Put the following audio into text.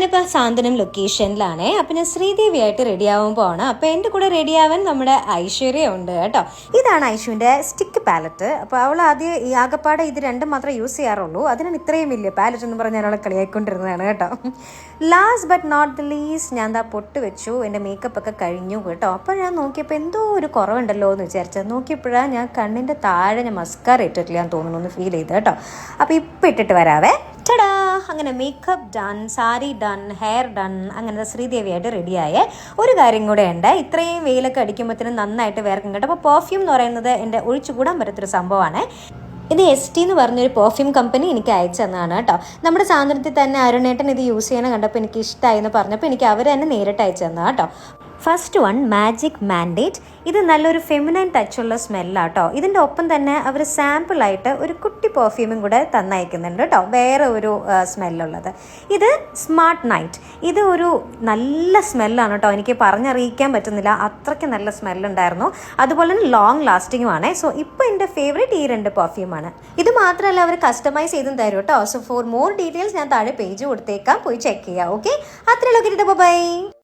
ഞാനിപ്പോൾ സാന്ത്വനം ലൊക്കേഷനിലാണേ. അപ്പം ഞാൻ ശ്രീദേവിയായിട്ട് റെഡി ആവാൻ പോവാണ്. അപ്പോൾ എൻ്റെ കൂടെ റെഡി ആവാൻ നമ്മുടെ ഐശ്വര്യ ഉണ്ട് കേട്ടോ. ഇതാണ് ഐശ്വര്യൻ്റെ സ്റ്റിക്ക് പാലറ്റ്. അപ്പോൾ അവൾ ആദ്യം ഈ ആകപ്പാടെ ഇത് രണ്ടും മാത്രമേ യൂസ് ചെയ്യാറുള്ളൂ. അതിനാണ് ഇത്രയും വലിയ പാലറ്റ് എന്ന് പറഞ്ഞാൽ അവളെ കളിയായിക്കൊണ്ടിരുന്നതാണ് കേട്ടോ. Last but not the least ഞാൻ ദാ പൊട്ട് വെച്ചു. എൻ്റെ മേക്കപ്പ് ഒക്കെ കഴിഞ്ഞു കേട്ടോ. അപ്പോൾ ഞാൻ നോക്കിയപ്പോൾ എന്തോ ഒരു കുറവുണ്ടല്ലോ എന്ന് വിചാരിച്ചത്. നോക്കിയപ്പോഴാണ് ഞാൻ കണ്ണിൻ്റെ താഴെ ഞാൻ മസ്കാര ഇട്ടിട്ടില്ല എന്ന് തോന്നുന്നു എന്ന് ഫീൽ ചെയ്ത് കേട്ടോ. അപ്പോൾ ഇപ്പം ഇട്ടിട്ട് വരാവേ. ചടാ, അങ്ങനെ makeup done, sari done, hair done, അങ്ങനെ ശ്രീദേവിയായിട്ട് റെഡിയായേ. ഒരു കാര്യം കൂടെ ഉണ്ട്, ഇത്രയും വെയിലൊക്കെ അടിക്കുമ്പോഴത്തേനും നന്നായിട്ട് വേർക്കും കേട്ടോ. അപ്പോൾ പെർഫ്യൂം എന്ന് പറയുന്നത് എൻ്റെ ഒഴിച്ചുകൂടാൻ പറ്റത്തൊരു സംഭവമാണ്. ഇത് ST എന്ന് പറഞ്ഞൊരു പെർഫ്യൂം കമ്പനി എനിക്ക് അയച്ചു തന്നതാണ് കേട്ടോ. നമ്മുടെ സാന്ത്വനത്തിൽ തന്നെ അരുണേട്ടൻ ഇത് യൂസ് ചെയ്യണം കണ്ടപ്പോൾ എനിക്ക് ഇഷ്ടമായി എന്ന് പറഞ്ഞപ്പോൾ എനിക്ക് അവർ തന്നെ നേരിട്ട് അയച്ചു തന്നതാണ് കേട്ടോ. First one magic mandate. ഇത് നല്ലൊരു ഫെമിനൈൻ ടച്ചുള്ള സ്മെല്ലാട്ടോ. ഇതിൻ്റെ ഒപ്പം തന്നെ അവർ സാമ്പിളായിട്ട് ഒരു കുട്ടി പെർഫ്യൂമും കൂടെ തന്നയക്കുന്നുണ്ട് കേട്ടോ, വേറെ ഒരു സ്മെല്ലുള്ളത്. ഇത് സ്മാർട്ട് നൈറ്റ്. ഇത് ഒരു നല്ല സ്മെല്ലാണ് കേട്ടോ, എനിക്ക് പറഞ്ഞറിയിക്കാൻ പറ്റുന്നില്ല, അത്രയ്ക്ക് നല്ല സ്മെല്ലുണ്ടായിരുന്നു. അതുപോലെ തന്നെ ലോങ് ലാസ്റ്റിങ്ങുമാണ്. സോ ഇപ്പോൾ എൻ്റെ ഫേവറേറ്റ് ഈ രണ്ട് പെർഫ്യൂമാണ്. ഇത് മാത്രമല്ല അവർ കസ്റ്റമൈസ് ചെയ്തും തരും കേട്ടോ. സോ ഫോർ മോർ ഡീറ്റെയിൽസ് ഞാൻ താഴെ പേജ് കൊടുത്തേക്കാം, പോയി ചെക്ക് ചെയ്യാം. ഓക്കെ, അത്രയുള്ളൂ. ബൈ.